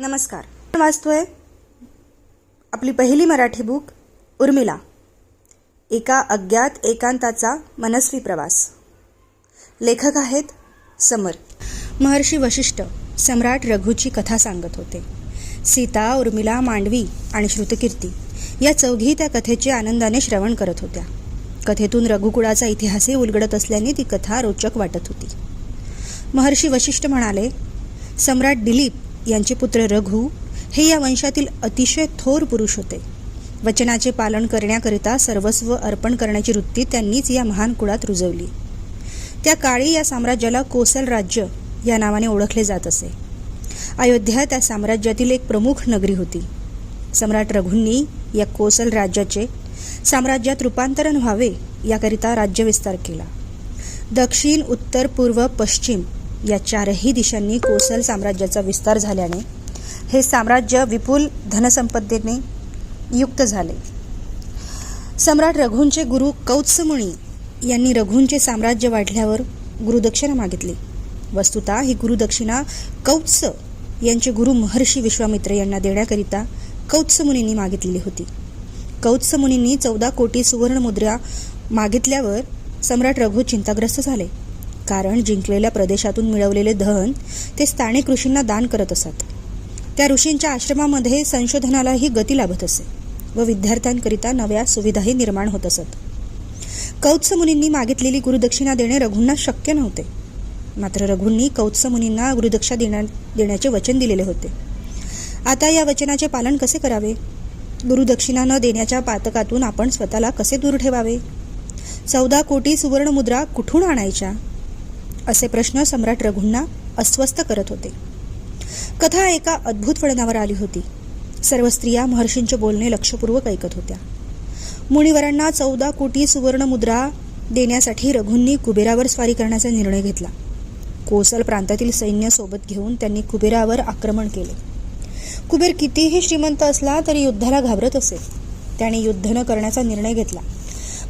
नमस्कार. वाचतोय आपली पहिली मराठी बुक उर्मिला, एका अज्ञात एकांताचा मनस्वी प्रवास. लेखक आहेत समर. महर्षी वशिष्ठ सम्राट रघुची कथा सांगत होते. सीता, उर्मिला, मांडवी आणि श्रुतकीर्ती या चौघी त्या कथेचे आनंदाने श्रवण करत होत्या. कथेतून रघुकुळाचा इतिहासही उलगडत असल्याने ती कथा रोचक वाटत होती. महर्षी वशिष्ठ म्हणाले, सम्राट दिलीप यांचे पुत्र रघु हे या वंशातील अतिशय थोर पुरुष होते. वचनाचे पालन करण्याकरिता सर्वस्व अर्पण करण्याची वृत्ती त्यांनीच या महान कुळात रुजवली. त्या काळी या साम्राज्याला कोसल राज्य या नावाने ओळखले जात असे. अयोध्या त्या साम्राज्यातील एक प्रमुख नगरी होती. सम्राट रघूंनी या कोसल राज्याचे साम्राज्यात रूपांतरण व्हावे याकरिता राज्यविस्तार केला. दक्षिण, उत्तर, पूर्व, पश्चिम या चारही दिशांनी कोसल साम्राज्याचा विस्तार झाल्याने हे साम्राज्य विपुल धनसंपदेने युक्त झाले. सम्राट रघूंचे गुरु कौत्समुनी यांनी रघूंचे साम्राज्य वाढल्यावर गुरुदक्षिणा मागितली. वस्तुतः ही गुरुदक्षिणा कौत्स यांचे गुरु महर्षी विश्वामित्र यांना देण्याकरिता कौत्समुनींनी मागितलेली होती. कौत्समुनींनी 14 कोटी सुवर्णमुद्रा मागितल्यावर सम्राट रघु चिंताग्रस्त झाले. कारण जिंकलेल्या प्रदेशातून मिळवलेले धन ते स्थानिक ऋषींना दान करत असत. त्या ऋषींच्या आश्रमामध्ये संशोधनालाही गती लाभत असे व विद्यार्थ्यांकरिता नव्या सुविधाही निर्माण होत असत. कौत्समुनींनी मागितलेली गुरुदक्षिणा देणे रघूंना शक्य नव्हते. मात्र रघूंनी कौत्समुनींना गुरुदक्षिणा देण्याचे वचन दिलेले होते. आता या वचनाचे पालन कसे करावे? गुरुदक्षिणा न देण्याच्या पातकातून आपण स्वतःला कसे दूर ठेवावे? 14 कोटी सुवर्णमुद्रा कुठून आणायच्या? असे प्रश्न सम्राट रघूंना अस्वस्थ करत होते. कथा एका अद्भुत वळणावर आली होती. सर्व स्त्रिया महर्षींचे बोलणे लक्षपूर्वक ऐकत होत्या. मुनिवरांना 14 कोटी सुवर्णमुद्रा देण्यासाठी रघूंनी कुबेरावर स्वारी करण्याचा निर्णय घेतला. कोसल प्रांतातील सैन्य सोबत घेऊन त्यांनी कुबेरावर आक्रमण केले. कुबेर कितीही श्रीमंत असला तरी युद्धाला घाबरत असे. त्याने युद्ध न करण्याचा निर्णय घेतला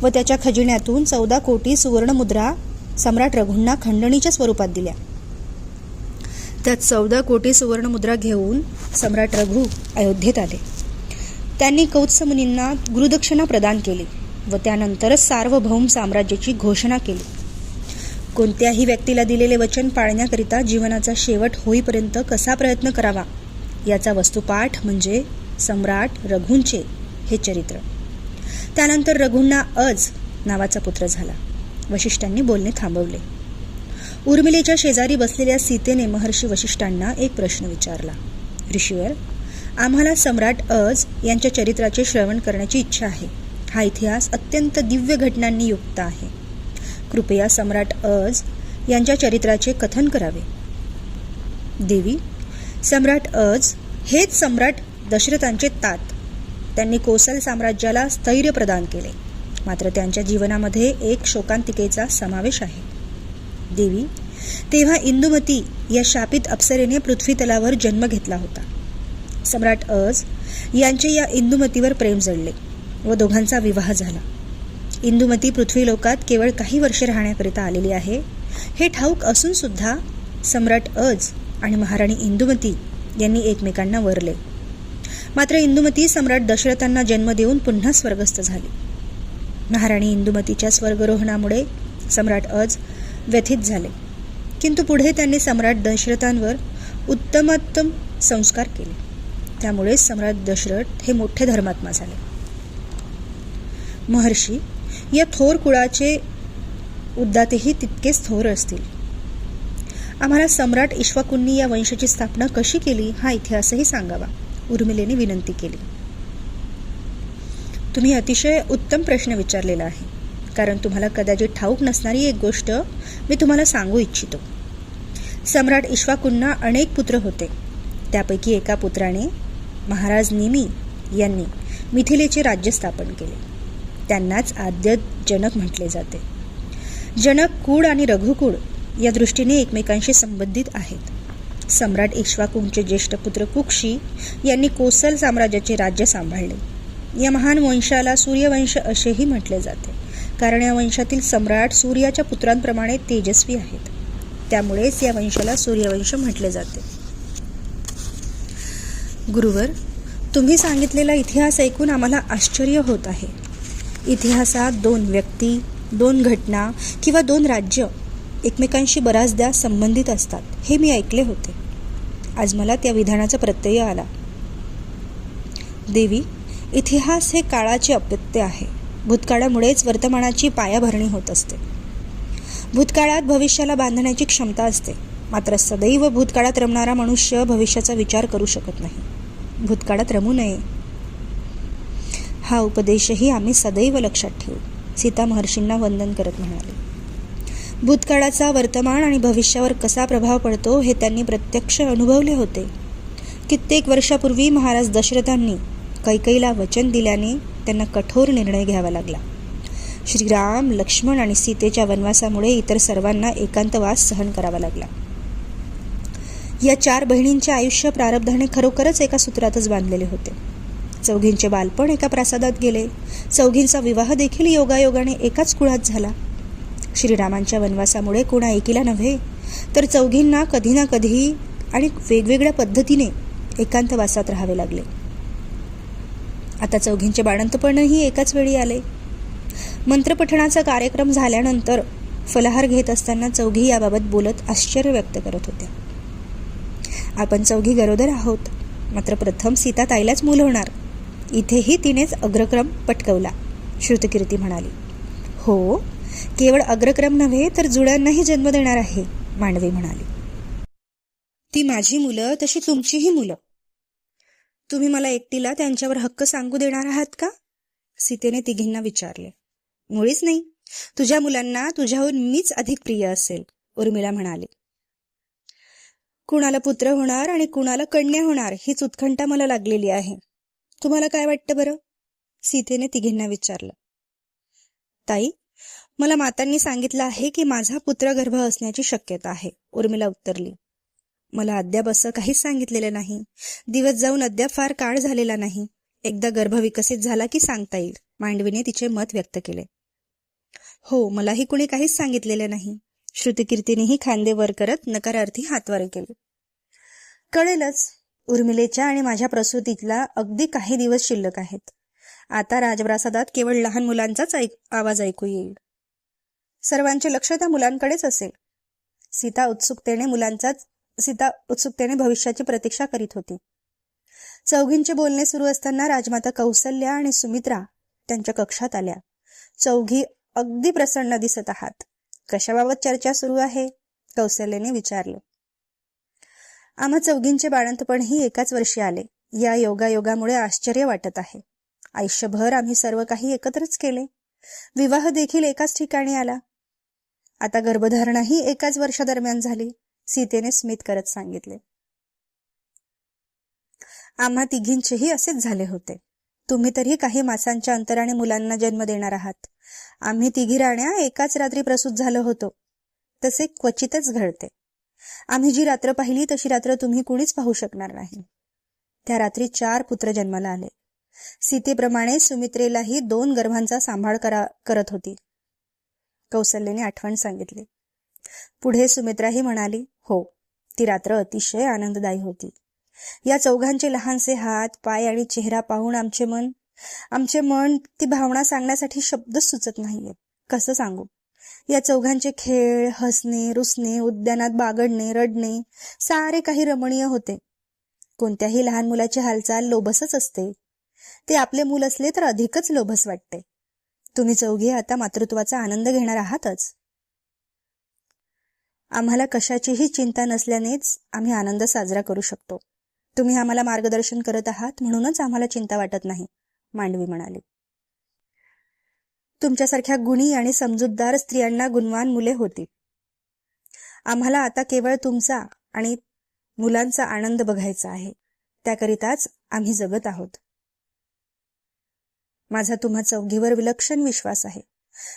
व त्याच्या खजिन्यातून 14 कोटी सुवर्णमुद्रा सम्राट रघूंना खंडणीच्या स्वरूपात दिल्या. त्यात 14 कोटी सुवर्णमुद्रा घेऊन सम्राट रघु अयोध्येत आले. त्यांनी कौत्समुनींना गुरुदक्षिणा प्रदान केली व त्यानंतरच सार्वभौम साम्राज्याची घोषणा केली. कोणत्याही व्यक्तीला दिलेले वचन पाळण्याकरिता जीवनाचा शेवट होईपर्यंत कसा प्रयत्न करावा याचा वस्तुपाठ म्हणजे सम्राट रघूंचे हे चरित्र. त्यानंतर रघूंना अज नावाचा पुत्र झाला. वशिष्ठांनी बोलणे थांबवले. उर्मिलेच्या शेजारी बसलेल्या सीतेने महर्षी वशिष्ठांना एक प्रश्न विचारला. ऋषीवर, आम्हाला सम्राट अज यांच्या चरित्राचे श्रवण करण्याची इच्छा आहे. हा इतिहास अत्यंत दिव्य घटनांनी युक्त आहे. कृपया सम्राट अज यांच्या चरित्राचे कथन करावे. देवी, सम्राट अज हेच सम्राट दशरथांचे तात. त्यांनी कोसल साम्राज्याला स्थैर्य प्रदान केले. मात्र त्यांच्या जीवनामध्ये एक शोकांतिकेचा समावेश आहे. देवी, तेव्हा इंदुमती या शापित अप्सरेने पृथ्वीतलावर जन्म घेतला होता. सम्राट अज यांचे या इंदुमतीवर प्रेम जडले व दोघांचा विवाह झाला. इंदुमती पृथ्वीलोकात केवळ काही वर्षे राहण्याकरिता आलेली आहे हे ठाऊक असून सुद्धा सम्राट अज आणि महाराणी इंदुमती यांनी एकमेकांना वरले. मात्र इंदुमती सम्राट दशरथांना जन्म देऊन पुन्हा स्वर्गस्थ झाली. महाराणी इंदुमतीच्या स्वर्गरोहणामुळे सम्राट अज व्यथित झाले. किंतु पुढे त्यांनी सम्राट दशरथांवर उत्तमोत्तम संस्कार केले. त्यामुळे सम्राट दशरथ हे मोठे धर्मात्मा झाले. महर्षी, या थोर कुळाचे उद्दातेही तितकेच थोर असतील. आम्हाला सम्राट इक्ष्वाकूंनी या वंशाची स्थापना कशी केली हा इतिहासही सांगावा, उर्मिलेने विनंती केली. तुम्ही अतिशय उत्तम प्रश्न विचारलेला आहे. कारण तुम्हाला कदाचित ठाऊक नसणारी एक गोष्ट मी तुम्हाला सांगू इच्छितो. सम्राट इक्ष्वाकूंना अनेक पुत्र होते. त्यापैकी एका पुत्राने महाराज निमी यांनी मिथिलेचे राज्य स्थापन केले. त्यांनाच आद्य जनक म्हटले जाते. जनक कुळ आणि रघुकुळ या दृष्टीने एकमेकांशी संबंधित आहेत. सम्राट इक्ष्वाकूंचे ज्येष्ठ पुत्र कुक्षी यांनी कोसल साम्राज्याचे राज्य सांभाळले. या महान वंशाला सूर्यवंश असेही म्हटले जाते. कारण या वंशातील सम्राट सूर्याच्या पुत्रांप्रमाणे तेजस्वी आहेत. त्यामुळेच या वंशाला सूर्यवंश म्हटले जाते. गुरुवर, तुम्ही सांगितलेला इतिहास ऐकून आम्हाला आश्चर्य होत आहे. इतिहासात 2 व्यक्ती, 2 घटना किंवा 2 राज्य एकमेकांशी बऱ्याचदा संबंधित असतात हे मी ऐकले होते. आज मला त्या विधानाचा प्रत्यय आला. देवी, इतिहास हे काळाचे अपत्य आहे. भूतकाळामुळेच वर्तमानाची पायाभरणी होत असते. भूतकाळात भविष्याला बांधण्याची क्षमता असते, मात्र सदैव भूतकाळात रमणारा मनुष्य भविष्याचा विचार करू शकत नाही. भूतकाळात रमू नये हा उपदेशही आम्ही सदैव लक्षात ठेवू, सीता महर्षींना वंदन करत म्हणाले. भूतकाळाचा वर्तमान आणि भविष्यावर कसा प्रभाव पडतो हे त्यांनी प्रत्यक्ष अनुभवले होते. कित्येक वर्षापूर्वी महाराज दशरथांनी कैकेयीला वचन दिल्याने त्यांना कठोर निर्णय घ्यावा लागला. श्रीराम, लक्ष्मण आणि सीतेच्या वनवासामुळे इतर सर्वांना एकांतवास सहन करावा लागला. या 4 बहिणींचे आयुष्य प्रारब्धाने खरोखरच एका सूत्रातच बांधलेले होते. चौघींचे बालपण एका प्रासादात गेले. चौघींचा विवाह देखील योगायोगाने एकाच कुळात झाला. श्रीरामांच्या वनवासामुळे कोणा एकीला नव्हे तर चौघींना कधी ना कधी आणि वेगवेगळ्या पद्धतीने एकांतवासात राहावे लागले. आता चौघींचे बाळंतपणही एकाच वेळी आले. मंत्रपठणाचा कार्यक्रम झाल्यानंतर फलाहार घेत असताना चौघी याबाबत बोलत आश्चर्य व्यक्त करत होत्या. आपण चौघी गरोदर आहोत, मात्र प्रथम सीता ताईलाच मूल होणार. इथेही तिनेच अग्रक्रम पटकवला, श्रुतकीर्ती म्हणाली. हो, केवळ अग्रक्रम नव्हे तर जुळ्यांनाही जन्म देणार आहे, मांडवी म्हणाली. ती माझी मुलं तशी तुमचीही मुलं. तुम्ही मला एकटीला त्यांच्यावर हक्क सांगू देणार आहात का? सीतेने तिघींना विचारले. मुळीच नाही. तुझ्या मुलांना तुझ्याहून मीच अधिक प्रिय असेल, उर्मिला म्हणाली. कुणाला पुत्र होणार आणि कुणाला कन्या होणार हीच उत्कंठा मला लागलेली आहे. तुम्हाला काय वाटतं बरं? सीतेने तिघींना विचारलं. ताई, मला मातांनी सांगितलं आहे की माझा पुत्रगर्भ असण्याची शक्यता आहे, उर्मिला उत्तरली. मला अद्याप असं काहीच सांगितलेलं नाही. दिवस जाऊन अद्याप फार काळ झालेला नाही. एकदा गर्भ विकसित झाला की सांगता येईल, मांडवीने तिचे मत व्यक्त केले. हो, मलाही कुणी काहीच सांगितलेलं नाही, श्रुतकीर्तीनेही खांदे वर करत नकारार्थी हातवारे केले. कळेलच, उर्मिलेच्या आणि माझ्या प्रसूतीला अगदी काही दिवस शिल्लक आहेत. आता राजप्रासादात केवळ लहान मुलांचाच आवाज ऐकू येईल. सर्वांचे लक्ष त्या मुलांकडेच असेल. सीता उत्सुकतेने भविष्याची प्रतीक्षा करीत होती. चौघींचे बोलणे सुरू असताना राजमाता कौसल्या आणि सुमित्रा त्यांच्या कक्षात आल्या. चौघी अगदी प्रसन्न दिसत आहात. कशाबाबत चर्चा सुरू आहे? कौसल्याने विचारले. आम्हा चौघींचे बाळंतपणही एकाच वर्षी आले. या योगायोगामुळे आश्चर्य वाटत आहे. आयुष्यभर आम्ही सर्व काही एकत्रच केले. विवाह देखील एकाच ठिकाणी आला. आता गर्भधारणाही एकाच वर्षादरम्यान झाली, सीतेने स्मित करत सांगितले. आम्हा तिघींचेही असेच झाले होते. तुम्ही तरी काही मासांच्या अंतराने मुलांना जन्म देणार आहात. आम्ही तिघी राण्या एकाच रात्री प्रसूत झालो होतो. तसे क्वचितच घडते. आम्ही जी रात्र पाहिली तशी रात्र तुम्ही कुणीच पाहू शकणार नाही. त्या रात्री 4 पुत्र जन्माला आले. सीतेप्रमाणे सुमित्रेलाही 2 गर्भांचा सांभाळ करत होती, कौसल्याने आठवण सांगितली. पुढे सुमित्राही म्हणाली, हो, ती रात्र अतिशय आनंददायी होती. या चौघांचे लहानसे हात, पाय आणि चेहरा पाहून आमचे मन ती भावना सांगण्यासाठी शब्दच सुचत नाहीये. कसं सांगू? या चौघांचे खेळ, हसणे, रुसणे, उद्यानात बागडणे, रडणे सारे काही रमणीय होते. कोणत्याही लहान मुलाची हालचाल लोभसच असते. ते आपले मूल असले तर अधिकच लोभस वाटते. तुम्ही चौघी आता मातृत्वाचा आनंद घेणार आहातच. आम्हाला कशाचीही चिंता नसल्यानेच आम्ही आनंद साजरा करू शकतो. तुम्ही आम्हाला मार्गदर्शन करत आहात म्हणूनच आम्हाला चिंता वाटत नाही, मांडवी म्हणाली. तुमच्यासारख्या गुणी आणि समजूतदार स्त्रियांना गुणवान मुले होती. आम्हाला आता केवळ तुमचा आणि मुलांचा आनंद बघायचा आहे. त्याकरिताच आम्ही जगत आहोत. माझा तुम्हा चौघीवर विलक्षण विश्वास आहे.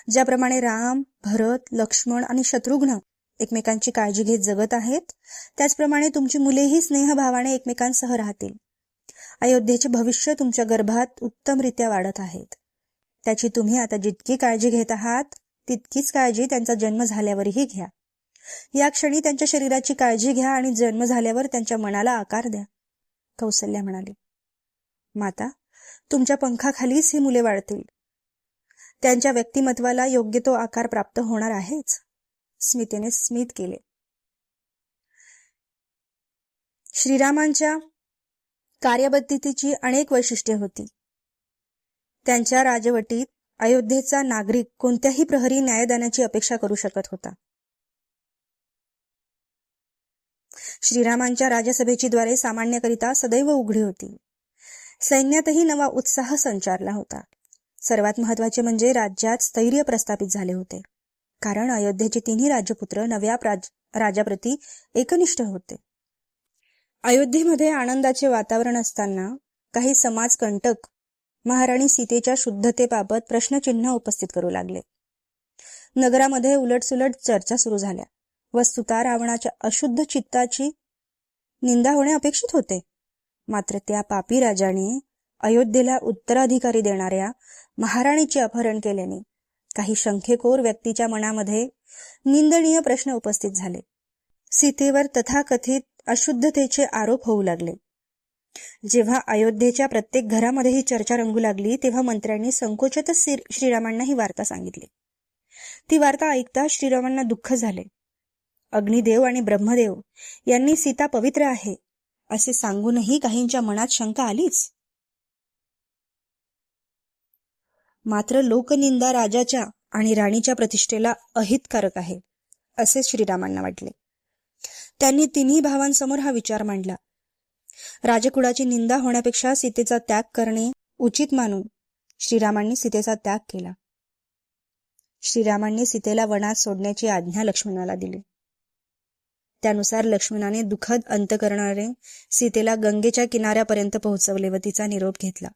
ज्याप्रमाणे राम, भरत, लक्ष्मण आणि शत्रुघ्न एकमेकांची काळजी घेत जगत आहेत, त्याचप्रमाणे तुमची मुलेही स्नेहभावाने एकमेकांसह राहतील. अयोध्येचे भविष्य तुमच्या गर्भात उत्तमरित्या वाढत आहेत. त्याची तुम्ही आता जितकी काळजी घेत आहात तितकीच काळजी त्यांचा जन्म झाल्यावरही घ्या. या क्षणी त्यांच्या शरीराची काळजी घ्या आणि जन्म झाल्यावर त्यांच्या मनाला आकार द्या. कौसल्या म्हणाली. माता, तुमच्या पंखाखालीच ही मुले वाढतील. त्यांच्या व्यक्तिमत्वाला योग्य तो आकार प्राप्त होणार आहेच. स्मितेने स्मित केले. श्रीरामांच्या कार्यपद्धतीची अनेक वैशिष्ट्ये होती. त्यांच्या राजवटीत अयोध्येचा नागरिक कोणत्याही प्रहरी न्यायदानाची अपेक्षा करू शकत होता. श्रीरामांच्या राजसभेची द्वारे सामान्यकरिता सदैव उघडी होती. सैन्यातही नवा उत्साह संचारला होता. सर्वात महत्वाचे म्हणजे राज्यात स्थैर्य प्रस्थापित झाले होते, कारण अयोध्येचे तिन्ही राजपुत्र नव्या राजाप्रती एकनिष्ठ होते. अयोध्येमध्ये आनंदाचे वातावरण असताना काही समाजकंटक महाराणी सीतेच्या शुद्धतेबाबत प्रश्नचिन्ह उपस्थित करू लागले. नगरामध्ये उलटसुलट चर्चा सुरू झाल्या. वस्तुतः रावणाच्या अशुद्ध चित्ताची निंदा होणे अपेक्षित होते, मात्र त्या पापी राजाने अयोध्येला उत्तराधिकारी देणाऱ्या महाराणीचे अपहरण केल्याने काही शंखेखोर व्यक्तीच्या मनामध्ये निंदनीय प्रश्न उपस्थित झाले. सीतेवर तथाकथित अशुद्धतेचे आरोप होऊ लागले. जेव्हा अयोध्येच्या प्रत्येक घरामध्ये ही चर्चा रंगू लागली, तेव्हा मंत्र्यांनी संकोचतच श्रीरामांना ही वार्ता सांगितली. ती वार्ता ऐकता श्रीरामांना दुःख झाले. अग्निदेव आणि ब्रह्मदेव यांनी सीता पवित्र आहे असे सांगूनही काहींच्या मनात शंका आलीच. मात्र लोकनिंदा राजाच्या आणि राणीच्या प्रतिष्ठेला अहितकारक आहे असे श्रीरामांना वाटले. त्यांनी तिन्ही भावांसमोर हा विचार मांडला. राजकुळाची निंदा होण्यापेक्षा सीतेचा त्याग करणे उचित मानून श्रीरामांनी सीतेचा त्याग केला. श्रीरामांनी सीतेला वनात सोडण्याची आज्ञा लक्ष्मणाला दिली. त्यानुसार लक्ष्मणाने दुःखद अंत करणारे सीतेला गंगेच्या किनाऱ्यापर्यंत पोहोचवले व तिचा निरोप घेतला.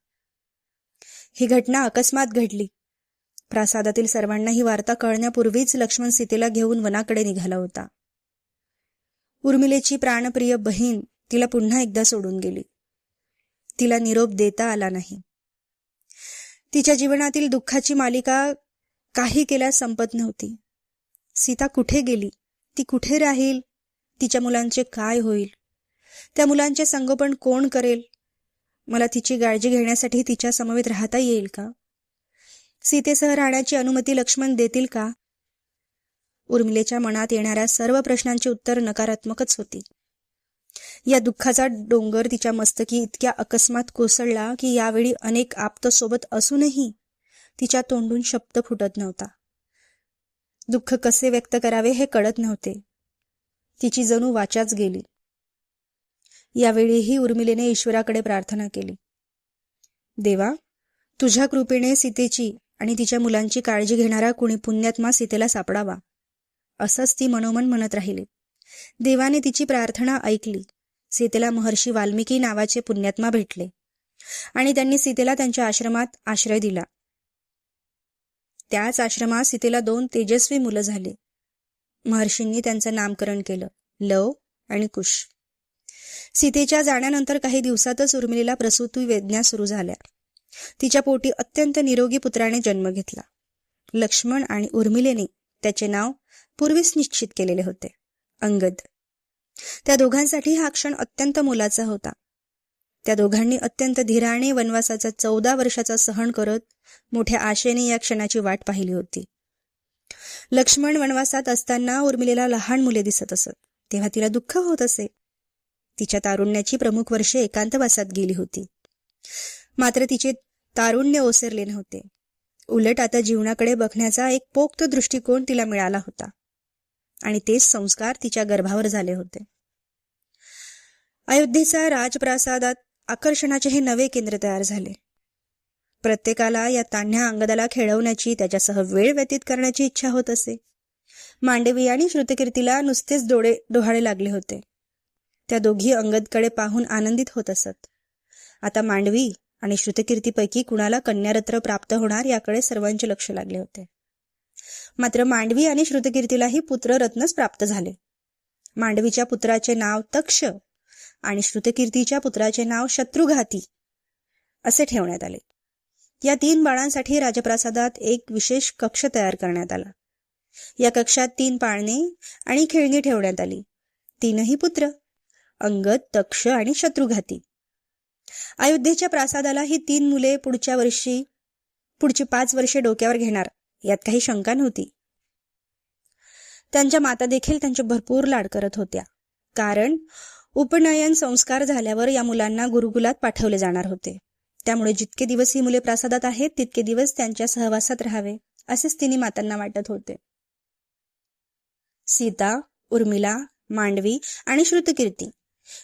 ही घटना अकस्मात घडली. प्रासादातील सर्वांना ही वार्ता कळण्यापूर्वीच लक्ष्मण सीतेला घेऊन वनाकडे निघाला होता. उर्मिलेची प्राणप्रिय बहीण तिला पुन्हा एकदा सोडून गेली. तिला निरोप देता आला नाही. तिच्या जीवनातील दुःखाची मालिका काही केल्यास संपत नव्हती. सीता कुठे गेली? ती कुठे राहील? तिच्या मुलांचे काय होईल? त्या मुलांचे संगोपन कोण करेल? मला तिची काळजी घेण्यासाठी तिच्या समवेत राहता येईल का? सीतेसह राहण्याची अनुमती लक्ष्मण देतील का? उर्मिलेच्या मनात येणाऱ्या सर्व प्रश्नांची उत्तर नकारात्मकच होती. या दुःखाचा डोंगर तिच्या मस्तकी इतक्या अकस्मात कोसळला की यावेळी अनेक आप्त सोबत असूनही तिच्या तोंडून शब्द फुटत नव्हता. दुःख कसे व्यक्त करावे हे कळत नव्हते. तिची जणू वाचाच गेली. यावेळीही उर्मिलेने ईश्वराकडे प्रार्थना केली. देवा, तुझ्या कृपेने सीतेची आणि तिच्या मुलांची काळजी घेणारा कुणी पुण्यात्मा सीतेला सापडावा, असंच ती मनोमन म्हणत राहिली. देवाने तिची प्रार्थना ऐकली. सीतेला महर्षी वाल्मिकी नावाचे पुण्यात्मा भेटले आणि त्यांनी सीतेला त्यांच्या आश्रमात आश्रय दिला. त्याच आश्रमात सीतेला 2 तेजस्वी मुलं झाली. महर्षींनी त्यांचं नामकरण केलं, लव आणि कुश. सीतेच्या जाण्यानंतर काही दिवसातच उर्मिलेला प्रसूती वेदना सुरू झाल्या. तिच्या पोटी अत्यंत निरोगी पुत्राने जन्म घेतला. लक्ष्मण आणि उर्मिलेने त्याचे नाव पूर्वीच निश्चित केलेले होते, अंगद. त्या दोघांसाठी हा क्षण अत्यंत मोलाचा होता. त्या दोघांनी अत्यंत धीराने वनवासाचा 14 वर्षाचा सहन करत मोठ्या आशेने या क्षणाची वाट पाहिली होती. लक्ष्मण वनवासात असताना उर्मिलेला लहान मुले दिसत असत, तेव्हा तिला दुःख होत असे. तिच्या तारुण्याची प्रमुख वर्षे एकांतवासात गेली होती. मात्र तिचे तारुण्य ओसरले नव्हते. उलट आता जीवनाकडे बघण्याचा एक पोक्त दृष्टिकोन तिला मिळाला होता आणि तेच संस्कार तिच्या गर्भावर झाले होते. अयोध्येच्या राजप्रासादात आकर्षणाचे हे नवे केंद्र तयार झाले. प्रत्येकाला या तान्ह्या अंगदाला खेळवण्याची, त्याच्यासह वेळ व्यतीत करण्याची इच्छा होत असे. मांडवी आणि श्रुतकीर्तीला नुसतेच डोहाळे लागले होते. त्या दोघी अंगदकडे पाहून आनंदित होत असत. आता मांडवी आणि श्रुतकीर्तीपैकी कुणाला कन्यारत्न प्राप्त होणार याकडे सर्वांचे लक्ष लागले होते. मात्र मांडवी आणि श्रुतकीर्तीलाही पुत्ररत्नच प्राप्त झाले. मांडवीच्या पुत्राचे नाव तक्ष आणि श्रुतकीर्तीच्या पुत्राचे नाव शत्रुघाती असे ठेवण्यात आले. या 3 बाळांसाठी राजप्रासादात एक विशेष कक्ष तयार करण्यात आला. या कक्षात 3 पाळणे आणि खेळणी ठेवण्यात आली. 3ही पुत्र, अंगद, तक्ष आणि शत्रुघाती. अयोध्येच्या प्रासादाला ही 3 मुले पुढची 5 वर्षे डोक्यावर घेणार यात काही शंका नव्हती. त्यांच्या माता देखील त्यांचे भरपूर लाड करत होत्या, कारण उपनयन संस्कार झाल्यावर या मुलांना गुरुकुलात पाठवले जाणार होते. त्यामुळे जितके दिवस ही मुले प्रासादात आहेत तितके दिवस त्यांच्या सहवासात राहावे असेच तिन्ही मातांना वाटत होते. सीता, उर्मिला, मांडवी आणि श्रुतकीर्ती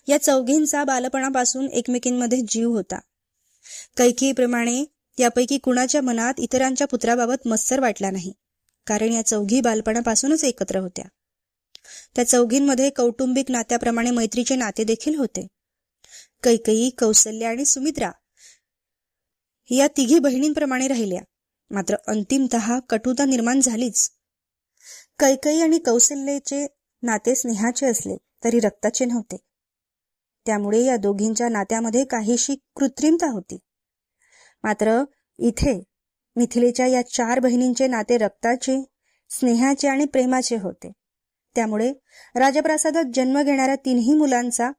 या चौघींचा बालपणापासून एकमेकींमध्ये जीव होता. कैकेयीप्रमाणे यापैकी कुणाच्या मनात इतरांच्या पुत्राबाबत मत्सर वाटला नाही, कारण या चौघी बालपणापासूनच एकत्र होत्या. त्या चौघींमध्ये कौटुंबिक नात्याप्रमाणे मैत्रीचे नाते देखील होते. कैकेयी, कौसल्या आणि सुमित्रा या तिघी बहिणींप्रमाणे राहिल्या. मात्र अंतिमतः कटुता निर्माण झालीच. कैकेयी आणि कौसल्याचे नाते स्नेहाचे असले तरी रक्ताचे नव्हते. त्यामुळे या दोघींच्या नात्यामध्ये काहीशी कृत्रिमता होती. मात्र इथे मिथिलेच्या या 4 बहिणींचे नाते रक्ताचे, स्नेहाचे आणि प्रेमाचे होते. त्यामुळे राजप्रासादात जन्म घेणाऱ्या 3ही मुलांचा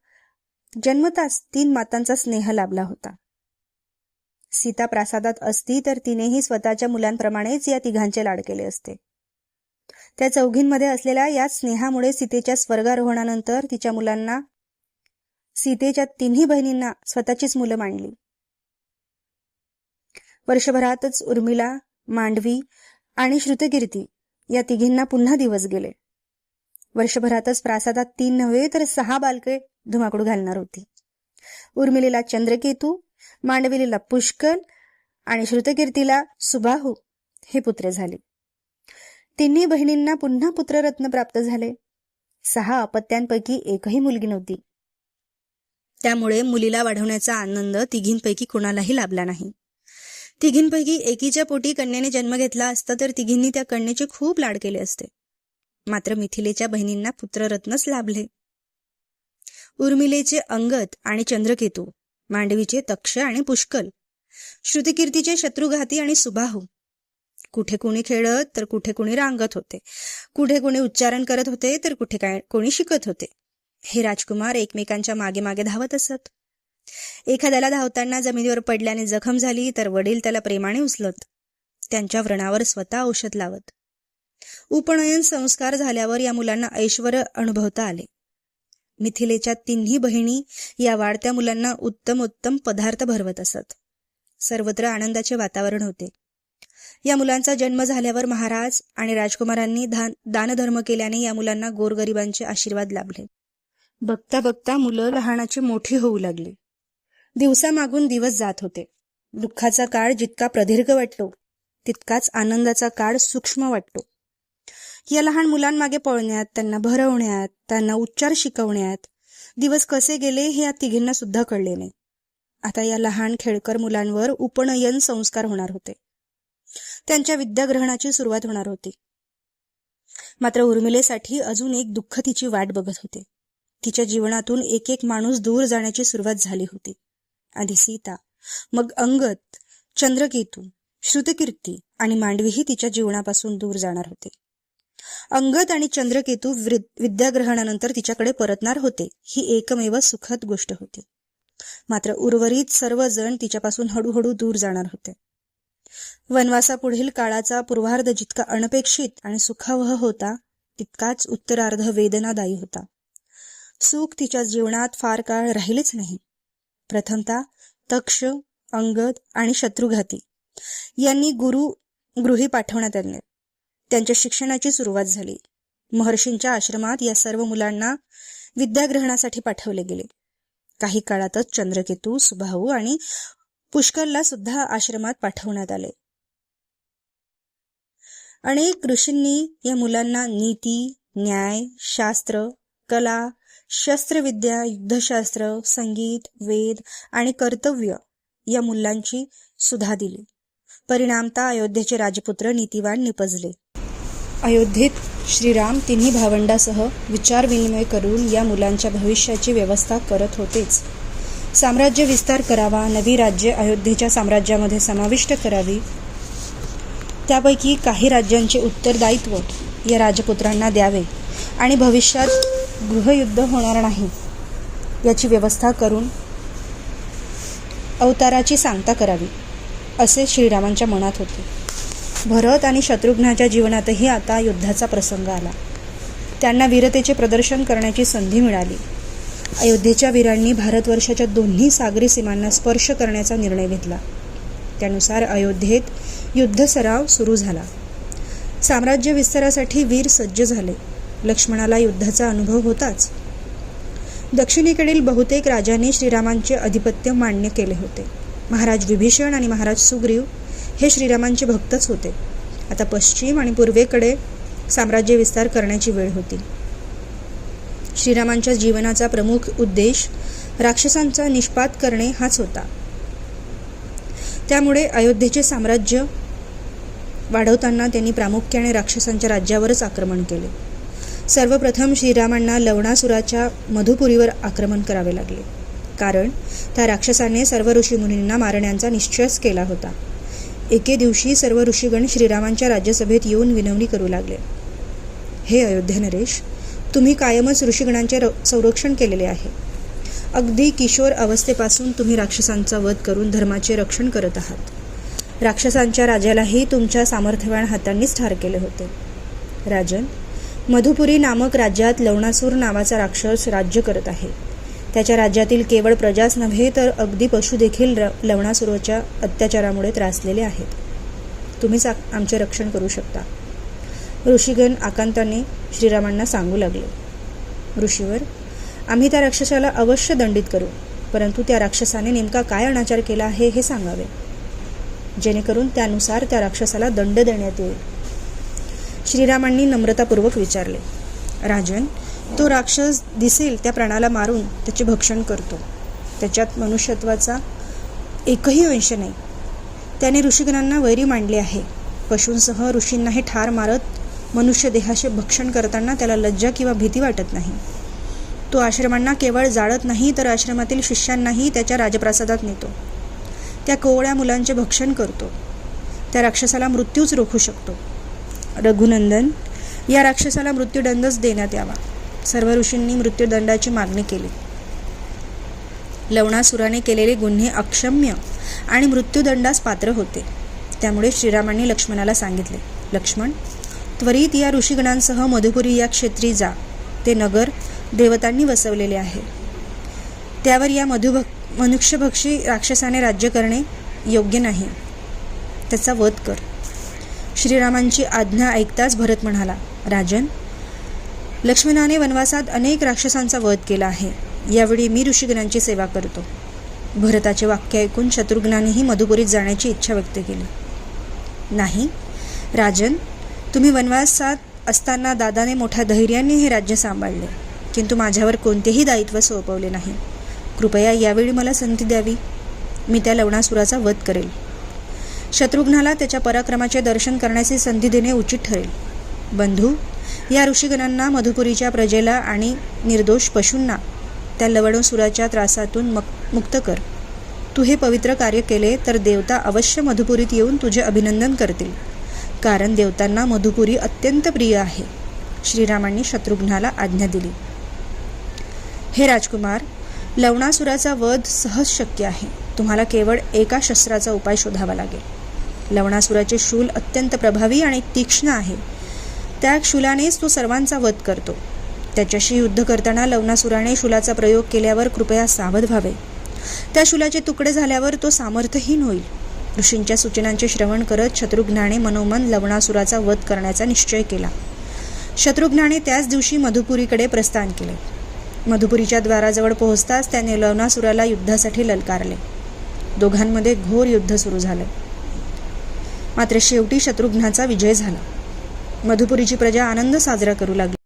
जन्मताच 3 मातांचा स्नेह लाभला होता. सीता प्रासादात असती तर तिनेही स्वतःच्या मुलांप्रमाणेच या तिघांचे लाड केले असते. त्या चौघींमध्ये असलेल्या या स्नेहामुळे सीतेच्या स्वर्गारोहणानंतर तिच्या मुलांना सीतेच्या 3ही बहिणींना स्वतःचीच मुलं मानली. वर्षभरातच उर्मिला, मांडवी आणि श्रुतकीर्ती या तिघींना पुन्हा दिवस गेले. वर्षभरातच प्रासादात 3 नव्हे तर 6 बालके धुमाकूळ घालणार होती. उर्मिलेला चंद्रकेतू, मांडवीला पुष्कल आणि श्रुतकीर्तीला सुबाहू हे पुत्र झाले. 3 बहिणींना पुन्हा पुत्ररत्न प्राप्त झाले. 6 अपत्यांपैकी एकही मुलगी नव्हती. त्यामुळे मुलीला वाढवण्याचा आनंद तिघींपैकी कोणालाही लाभला नाही. तिघींपैकी एकीच्या पोटी कन्येने जन्म घेतला असता तर तिघींनी त्या कन्येचे खूप लाड केले असते. मात्र मिथिलेच्या बहिणींना पुत्ररत्नच लाभले. उर्मिलेचे अंगद आणि चंद्रकेतू, मांडवीचे तक्ष आणि पुष्कल, श्रुतकीर्तीचे शत्रुघाती आणि सुबाहू. कुठे कोणी खेळत तर कुठे कोणी रांगत होते, कुठे कोणी उच्चारण करत होते तर कुठे कोणी शिकत होते. हे राजकुमार एकमेकांच्या मागे मागे धावत असत. एखाद्याला धावताना जमिनीवर पडल्याने जखम झाली तर वडील त्याला प्रेमाने उचलत, त्यांच्या व्रणावर स्वतः औषध लावत. उपनयन संस्कार झाल्यावर या मुलांना ऐश्वर्य अनुभवता आले. मिथिलेच्या 3ही बहिणी या वाढत्या मुलांना उत्तम पदार्थ भरवत असत. सर्वत्र आनंदाचे वातावरण होते. या मुलांचा जन्म झाल्यावर महाराज आणि राजकुमारांनी दानधर्म केल्याने या मुलांना गोरगरिबांचे आशीर्वाद लाभले. बघता बघता मुलं लहानाची मोठी होऊ लागली. दिवसामागून दिवस जात होते. दुःखाचा काळ जितका प्रदीर्घ वाटतो तितकाच आनंदाचा काळ सूक्ष्म वाटतो. या लहान मुलांमागे पळण्यात, त्यांना भरवण्यात, त्यांना उच्चार शिकवण्यात दिवस कसे गेले हे या तिघींना सुद्धा कळले नाही. आता या लहान खेळकर मुलांवर उपनयन संस्कार होणार होते. त्यांच्या विद्याग्रहणाची सुरुवात होणार होती. मात्र उर्मिलेसाठी अजून एक दुःख तिची वाट बघत होते. तिच्या जीवनातून एक एक माणूस दूर जाण्याची सुरुवात झाली होती. आधी सीता, मग अंगद, चंद्रकेतू, श्रुतकीर्ती आणि मांडवीही तिच्या जीवनापासून दूर जाणार होते. अंगद आणि चंद्रकेतू विद्याग्रहणानंतर तिच्याकडे परतणार होते ही एकमेव सुखद गोष्ट होती. मात्र उर्वरित सर्वजण तिच्यापासून हळूहळू दूर जाणार होते. वनवासापुढील काळाचा पूर्वार्ध जितका अनपेक्षित आणि सुखावह होता तितकाच उत्तरार्ध वेदनादायी होता. सुख तिच्या जीवनात फार काळ राहिलेच नाही. प्रथमतः तक्ष, अंगद आणि शत्रुघाती यांनी गृही पाठवण्यात आले. त्यांच्या शिक्षणाची सुरुवात झाली. महर्षींच्या आश्रमात या सर्व मुलांना विद्याग्रहणासाठी पाठवले गेले. काही काळातच चंद्रकेतू, सुबाहू आणि पुष्कलला सुद्धा आश्रमात पाठवण्यात आले. अनेक ऋषींनी या मुलांना नीती, न्याय, शास्त्र, कला, शस्त्रविद्या, युद्धशास्त्र, संगीत, वेद आणि कर्तव्य या मूल्यांची सुधा दिली. परिणामतः अयोध्येचे राजपुत्र नीतिवान निपजले. अयोध्येत श्रीराम तिन्ही भावंडासह विचारविनिमय करून या मुलांच्या भविष्याची व्यवस्था करत होतेच. साम्राज्य विस्तार करावा, नवी राज्ये अयोध्येच्या साम्राज्यामध्ये समाविष्ट करावी, त्यापैकी काही राज्यांचे उत्तरदायित्व या राजपुत्रांना द्यावे आणि भविष्यात गृहयुद्ध होणार नाही याची व्यवस्था करून अवताराची सांगता करावी असे श्रीरामांच्या मनात होते. भरत आणि शत्रुघ्नाच्या जीवनातही आता युद्धाचा प्रसंग आला. त्यांना वीरतेचे प्रदर्शन करण्याची संधी मिळाली. अयोध्येच्या वीरांनी भारतवर्षाच्या दोन्ही सागरी सीमांना स्पर्श करण्याचा निर्णय घेतला. त्यानुसार अयोध्येत युद्ध सराव सुरू झाला. साम्राज्य विस्तारासाठी वीर सज्ज झाले. लक्ष्मणाला युद्धाचा अनुभव होताच. दक्षिणेकडील बहुतेक राजांनी श्रीरामांचे अधिपत्य मान्य केले होते. महाराज विभीषण आणि महाराज सुग्रीव हे श्रीरामांचे भक्तच होते. आता पश्चिम आणि पूर्वेकडे साम्राज्य विस्तार करण्याची वेळ होती. श्रीरामांच्या जीवनाचा प्रमुख उद्देश राक्षसांचा निष्पात करणे हाच होता. त्यामुळे अयोध्येचे साम्राज्य वाढवताना त्यांनी प्रामुख्याने राक्षसांच्या राज्यावरच आक्रमण केले. सर्वप्रथम श्रीरामांना लवणासुराच्या मधुपुरीवर आक्रमण करावे लागले, कारण त्या राक्षसाने सर्व ऋषीमुनींना मारण्याचा निश्चयच केला होता. एके दिवशी सर्व ऋषीगण श्रीरामांच्या राज्यसभेत येऊन विनवणी करू लागले. हे अयोध्या नरेश, तुम्ही कायमच ऋषीगणांचे संरक्षण केलेले आहे. अगदी किशोर अवस्थेपासून तुम्ही राक्षसांचा वध करून धर्माचे रक्षण करत आहात. राक्षसांच्या राजालाही तुमच्या सामर्थ्यवान हातांनीच ठार केले होते. राजन, मधुपुरी नामक राज्यात लवणासूर नावाचा राक्षस राज्य करत आहे. त्याच्या राज्यातील केवळ प्रजाच नव्हे तर अगदी पशु देखील लवणासुराच्या अत्याचारामुळे त्रासलेले आहेत. तुम्हीच आमचे रक्षण करू शकता. ऋषीगण आकांताने श्रीरामांना सांगू लागले. ऋषीवर, आम्ही त्या राक्षसाला अवश्य दंडित करू, परंतु त्या राक्षसाने नेमका काय अनाचार केला आहे हे सांगावे, जेणेकरून त्यानुसार त्या राक्षसाला दंड देण्यात येईल. श्रीरामांनी नम्रतापूर्वक विचारले. राजन, तो राक्षस दिसेल त्या प्राण्याला मारून त्याचे भक्षण करतो. त्याच्यात मनुष्यत्वाचा एकही अंश नाही. त्याने ऋषीगणांना वैरी मांडले आहे. पशूंसह ऋषींनाही ठार मारत मनुष्य देहाचे भक्षण करताना त्याला लज्जा किंवा भीती वाटत नाही. तो आश्रमांना केवळ जाळत नाही तर आश्रमातील शिष्यांनाही त्याच्या राजप्रासादात नेतो. त्या कोवळ्या मुलांचे भक्षण करतो. त्या राक्षसाला मृत्यूच रोखू शकतो. रघुनंदन, या राक्षसाला मृत्यूदंडच देण्यात यावा. सर्व ऋषींनी मृत्यूदंडाची मागणी केली. लवणासुराने केलेले गुन्हे अक्षम्य आणि मृत्यूदंडास पात्र होते. त्यामुळे श्रीरामांनी लक्ष्मणाला सांगितले. लक्ष्मण, त्वरित या ऋषीगणांसह मधुपुरी या क्षेत्री जा. ते नगर देवतांनी वसवलेले आहे. त्यावर या मनुष्यभक्षी राक्षसाने राज्य करणे योग्य नाही. त्याचा वध कर. श्रीरामांची आज्ञा ऐकताच भरत म्हणाला. राजन, लक्ष्मणाने वनवासात अनेक राक्षसांचा वध केला आहे. यावेळी मी ऋषीगणांची सेवा करतो. भरताचे वाक्य ऐकून शत्रुघ्नानेही मधुपुरीत जाण्याची इच्छा व्यक्त केली. नाही राजन, तुम्ही वनवासात असताना दादाने मोठ्या धैर्याने हे राज्य सांभाळले, किंतु माझ्यावर कोणतेही दायित्व सोपवले नाही. कृपया यावेळी मला संधी द्यावी. मी त्या लवणासुराचा वध करेल. शत्रुघ्नाला त्याच्या पराक्रमाचे दर्शन करण्याची संधी देणे उचित ठरेल. बंधू, या ऋषीगणांना, मधुपुरीच्या प्रजेला आणि निर्दोष पशूंना त्या लवणासुराच्या त्रासातून मुक्त कर. तू हे पवित्र कार्य केले तर देवता अवश्य मधुपुरीत येऊन तुझे अभिनंदन करतील, कारण देवतांना मधुपुरी अत्यंत प्रिय आहे. श्रीरामांनी शत्रुघ्नाला आज्ञा दिली. हे राजकुमार, लवणासुराचा वध सहज शक्य आहे. तुम्हाला केवळ एका शस्त्राचा उपाय शोधावा लागेल. लवणासुराचे शूल अत्यंत प्रभावी आणि तीक्ष्ण आहे. त्या शूलानेच तो सर्वांचा वध करतो. त्याच्याशी युद्ध करताना लवणासुराने शूलाचा प्रयोग केल्यावर कृपया सावध व्हावे. त्या शूलाचे तुकडे झाल्यावर तो सामर्थ्यहीन होईल. ऋषींच्या सूचनांचे श्रवण करत शत्रुघ्नाने मनोमन लवणासुराचा वध करण्याचा निश्चय केला. शत्रुघ्नाने त्याच दिवशी मधुपुरीकडे प्रस्थान केले. मधुपुरीच्या द्वाराजवळ पोहोचताच त्याने लवणासुराला युद्धासाठी ललकारले. दोघांमध्ये घोर युद्ध सुरू झाले. मात्र शेवटी शत्रुघ्नाचा विजय झाला. मधुपुरीची प्रजा आनंद साजरा करू लागली.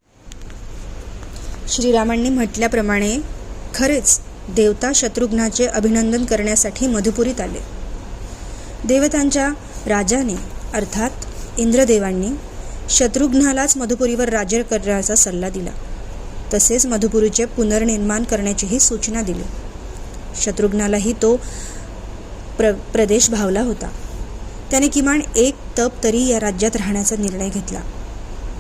श्रीरामांनी म्हटल्याप्रमाणे खरेच देवता शत्रुघ्नाचे अभिनंदन करण्यासाठी मधुपुरीत आले. देवतांच्या राजाने अर्थात इंद्रदेवांनी शत्रुघ्नालाच मधुपुरीवर राज्य करण्याचा सल्ला दिला. तसेच मधुपुरीचे पुनर्निर्माण करण्याचीही सूचना दिली. शत्रुघ्नालाही तो प्रदेश भावला होता. त्याने किमान एक तप तरी या राज्यात राहण्याचा निर्णय घेतला.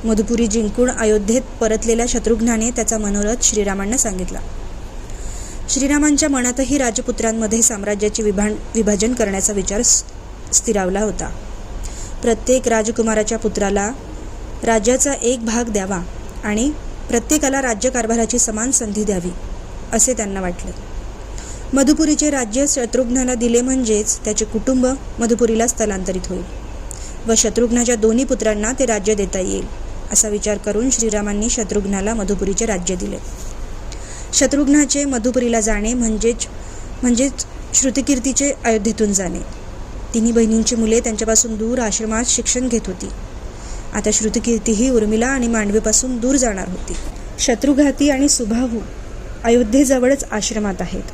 मधुपुरी जिंकून अयोध्येत परतलेल्या शत्रुघ्नाने त्याचा मनोरथ श्रीरामांना सांगितला. श्रीरामांच्या मनातही राजपुत्रांमध्ये साम्राज्याचे विभाजन करण्याचा विचार स्थिरावला होता. प्रत्येक राजकुमाराच्या पुत्राला राज्याचा एक भाग द्यावा आणि प्रत्येकाला राज्यकारभाराची समान संधी द्यावी असे त्यांना वाटले. मधुपुरीचे राज्य शत्रुघ्नाला दिले म्हणजेच त्याचे कुटुंब मधुपुरीला स्थलांतरित होईल व शत्रुघ्नाच्या दोन्ही पुत्रांना ते राज्य देता येईल असा विचार करून श्रीरामांनी शत्रुघ्नाला मधुपुरीचे राज्य दिले. शत्रुघ्नाचे मधुपुरीला जाणे म्हणजेच श्रुतकीर्तीचे अयोध्येतून जाणे. तिन्ही बहिणींची मुले त्यांच्यापासून दूर आश्रमात शिक्षण घेत होती. आता श्रुतकीर्तीही उर्मिला आणि मांडवीपासून दूर जाणार होती. शत्रुघाती आणि सुबाहू अयोध्येजवळच आश्रमात आहेत.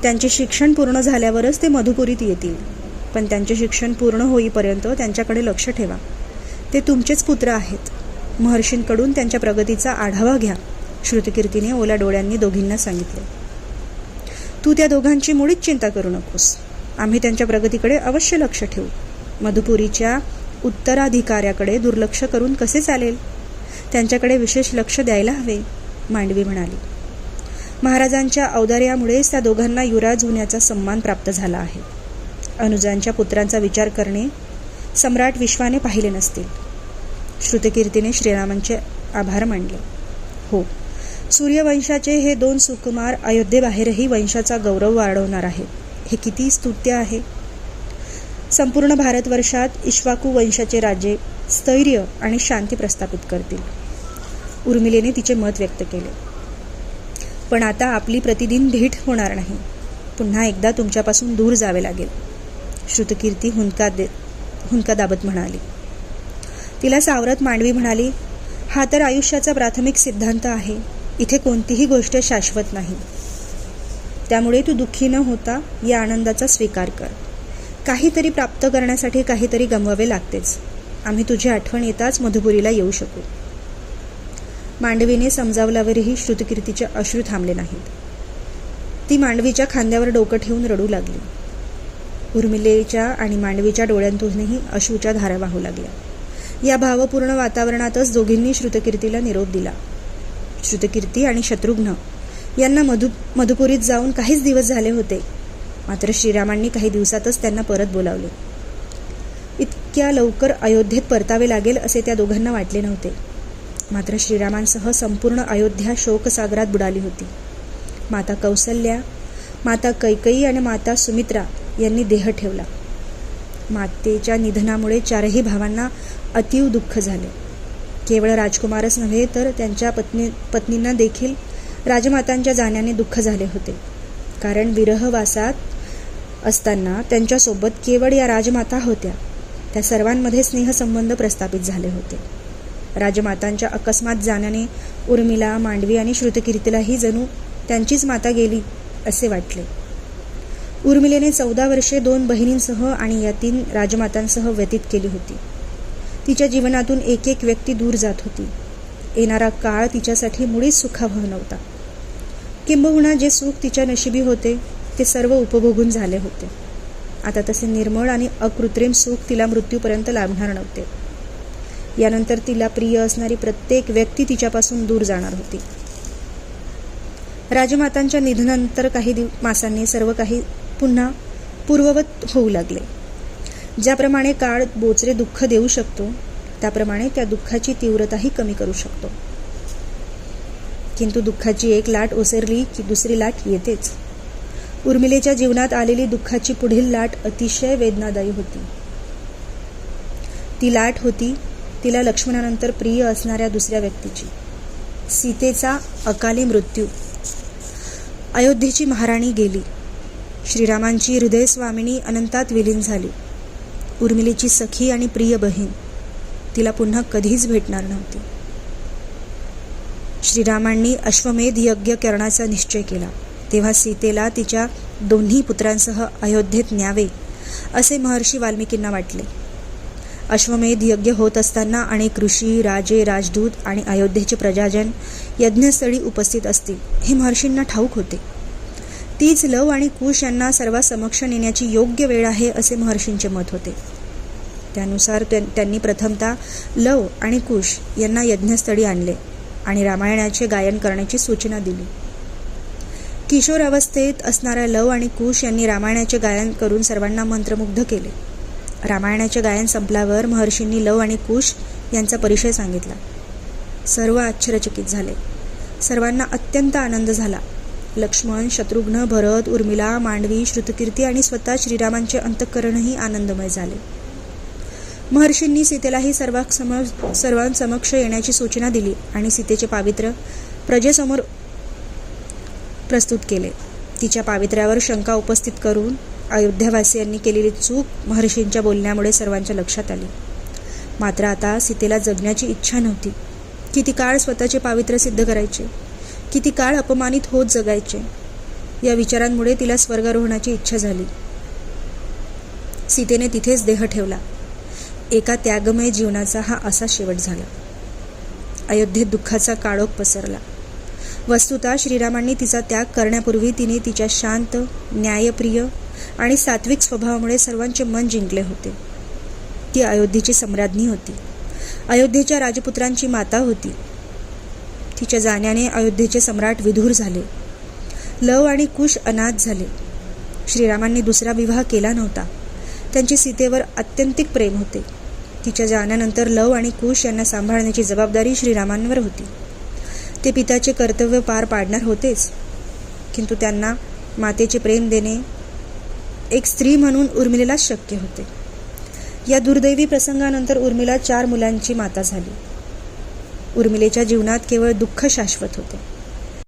त्यांचे शिक्षण पूर्ण झाल्यावरच ते मधुपुरीत येतील. पण त्यांचे शिक्षण पूर्ण होईपर्यंत त्यांच्याकडे लक्ष ठेवा. ते तुमचेच पुत्र आहेत. महर्षींकडून त्यांच्या प्रगतीचा आढावा घ्या, श्रुतकीर्तीने ओल्या डोळ्यांनी दोघींना सांगितले. तू त्या दोघांची मुळीच चिंता करू नकोस. आम्ही त्यांच्या प्रगतीकडे अवश्य लक्ष ठेवू. मधुपुरीच्या उत्तराधिकाऱ्याकडे दुर्लक्ष करून कसे चालेल? त्यांच्याकडे विशेष लक्ष द्यायला हवे, मांडवी म्हणाली. महाराजांच्या औदार्यामुळेच त्या दोघांना युवराज होण्याचा सन्मान प्राप्त झाला आहे. अनुजांच्या पुत्रांचा विचार करणे सम्राट विश्वाने पाहिले नसतील. श्रुतकीर्तीने श्रीरामांचे आभार मानले. हो, सूर्यवंशाचे हे 2 सुकुमार अयोध्येबाहेरही वंशाचा गौरव वाढवणार आहेत. हे किती स्तुत्य आहे. संपूर्ण भारतवर्षात इक्ष्वाकू वंशाचे राजे स्थैर्य आणि शांती प्रस्थापित करतील. उर्मिलेने तिचे मत व्यक्त केले. पण आता आपली प्रतिदिन भेट होणार नाही. पुन्हा एकदा तुमच्यापासून दूर जावे लागेल, श्रुतकीर्ती हुंका दाबत म्हणाली. तिला सावरत मांडवी म्हणाली, हा तर आयुष्याचा प्राथमिक सिद्धांत आहे. इथे कोणतीही गोष्ट शाश्वत नाही. त्यामुळे तू दुःखी न होता या आनंदाचा स्वीकार कर. काहीतरी प्राप्त करण्यासाठी काहीतरी गमवावे लागतेच. आम्ही तुझी आठवण येताच मधुपुरीला येऊ शकू. मांडवीने समजावल्यावरही श्रुतकीर्तीचे अश्रू थांबले नाहीत. ती मांडवीच्या खांद्यावर डोकं ठेवून रडू लागली. उर्मिलेच्या आणि मांडवीच्या डोळ्यांतूनही अश्रूच्या धारा वाहू लागल्या. या भावपूर्ण वातावरणातच दोघींनी श्रुतकीर्तीला निरोप दिला. श्रुतकीर्ती आणि शत्रुघ्न यांना मधुपुरीत जाऊन काहीच दिवस झाले होते. मात्र श्रीरामांनी काही दिवसातच त्यांना परत बोलावले. इतक्या लवकर अयोध्येत परतावे लागेल असे त्या दोघांना वाटले नव्हते. मात्र श्रीरामांसह संपूर्ण अयोध्या शोकसागरात बुडाली होती. माता कौसल्या, माता कैकेयी आणि माता सुमित्रा यांनी देह ठेवला. मातेच्या निधनामुळे 4ही भावांना अतीव दुःख झाले. केवळ राजकुमारच नव्हे तर त्यांच्या पत्नींना देखील राजमातांच्या जाण्याने दुःख झाले होते. कारण विरहवासात असताना त्यांच्यासोबत केवळ या राजमाता होत्या. त्या सर्वांमध्ये स्नेहसंबंध प्रस्थापित झाले होते. राजमातांच्या अकस्मात जाण्याने उर्मिला, मांडवी आणि श्रुतकीर्तीलाही जणू त्यांचीच माता गेली असे वाटले. उर्मिलेने 14 वर्षे 2 बहिणींसह आणि या 3 राजमातांसह व्यतीत केली होती. तिच्या जीवनातून एक एक व्यक्ती दूर जात होती. येणारा काळ तिच्यासाठी मुळीच सुखावह नव्हता. किंबहुना जे सुख तिच्या नशिबी होते ते सर्व उपभोगून झाले होते. आता तसे निर्मळ आणि अकृत्रिम सुख तिला मृत्यूपर्यंत लाभणार नव्हते. यानंतर तिला प्रिय असणारी प्रत्येक व्यक्ती तिच्यापासून दूर जाणार होती. राजमातांच्या निधनानंतर काही मासांनी सर्व काही पुन्हा पूर्ववत होऊ लागले. ज्याप्रमाणे काळ बोचरे दुःख देऊ शकतो त्याप्रमाणे त्या दुःखाची तीव्रताही कमी करू शकतो. किंतु दुःखाची एक लाट ओसरली की दुसरी लाट येतेच. उर्मिलेच्या जीवनात आलेली दुःखाची पुढील लाट अतिशय वेदनादायी होती. ती लाट होती तिला लक्ष्मणानंतर प्रिय असणाऱ्या दुसऱ्या व्यक्तीची, सीतेचा अकाली मृत्यू. अयोध्येची महाराणी गेली. श्रीरामांची हृदयस्वामिनी अनंतात विलीन झाली. उर्मिलेची सखी आणि प्रिय बहीण तिला पुन्हा कधीच भेटणार नव्हती. श्रीरामांनी अश्वमेध यज्ञ करण्याचा निश्चय केला. तेव्हा सीतेला तिच्या दोन्ही पुत्रांसह अयोध्येत न्यावे असे महर्षी वाल्मिकींना वाटले. अश्वमेध यज्ञ होत असताना अनेक ऋषी, राजे, राजदूत आणि अयोध्येचे प्रजाजन यज्ञस्थळी उपस्थित असतील हे महर्षींना ठाऊक होते. तीच लव आणि कुश यांना सर्वांसमक्ष नेण्याची योग्य वेळ आहे असे महर्षींचे मत होते. त्यानुसार त्यांनी प्रथमतः लव आणि कुश यांना यज्ञस्थळी आणले आणि रामायणाचे गायन करण्याची सूचना दिली. किशोर अवस्थेत असणाऱ्या लव आणि कुश यांनी रामायणाचे गायन करून सर्वांना मंत्रमुग्ध केले. रामायणाचे गायन संपल्यावर महर्षींनी लव आणि कुश यांचा परिचय सांगितला. सर्व आश्चर्यचकित झाले. सर्वांना अत्यंत आनंद झाला. लक्ष्मण, शत्रुघ्न, भरत, उर्मिला, मांडवी, श्रुतकीर्ती आणि स्वतः श्रीरामांचे अंतःकरणही आनंदमय झाले. महर्षींनी सीतेलाही सर्वांसमक्ष येण्याची सूचना दिली आणि सीतेचे पावित्र्य प्रजेसमोर प्रस्तुत केले. तिच्या पावित्र्यावर शंका उपस्थित करून अयोध्यावासियांनी केलेली चूक महर्षींच्या बोलण्यामुळे सर्वांच्या लक्षात आली. मात्र आता सीतेला जगण्याची इच्छा नव्हती. किती काळ स्वतःचे पावित्र्य सिद्ध करायचे, किती काळ अपमानित होत जगायचे, या विचारांमुळे तिला स्वर्गारोहणाची इच्छा झाली. सीतेने तिथेच देह ठेवला. एका त्यागमय जीवनाचा हा असा शेवट झाला. अयोध्येत दुःखाचा काळोख पसरला. वस्तुतः श्रीरामांनी तिचा त्याग करण्यापूर्वी तिने तिच्या शांत, न्यायप्रिय आणि सात्विक स्वभावामुळे सर्वांचे मन जिंकले होते. ती अयोध्येची सम्राज्ञी होती. अयोध्येच्या राजपुत्रांची माता होती. तिच्या जाण्याने अयोध्येचे सम्राट विधूर झाले. लव आणि कुश अनाथ झाले. श्रीरामांनी दुसरा विवाह केला नव्हता. त्यांचे सीतेवर आत्यंतिक प्रेम होते. तिच्या जाण्यानंतर लव आणि कुश यांना सांभाळण्याची जबाबदारी श्रीरामांवर होती. ते पित्याचे कर्तव्य पार पाडणार होतेच, किंतु त्यांना मातेचे प्रेम देणे एक स्त्री म्हणून उर्मिलेलाच शक्य होते. या दुर्दैवी प्रसंगानंतर उर्मिला 4 मुलांची माता झाली. उर्मिलेच्या जीवनात केवळ दुःख शाश्वत होते.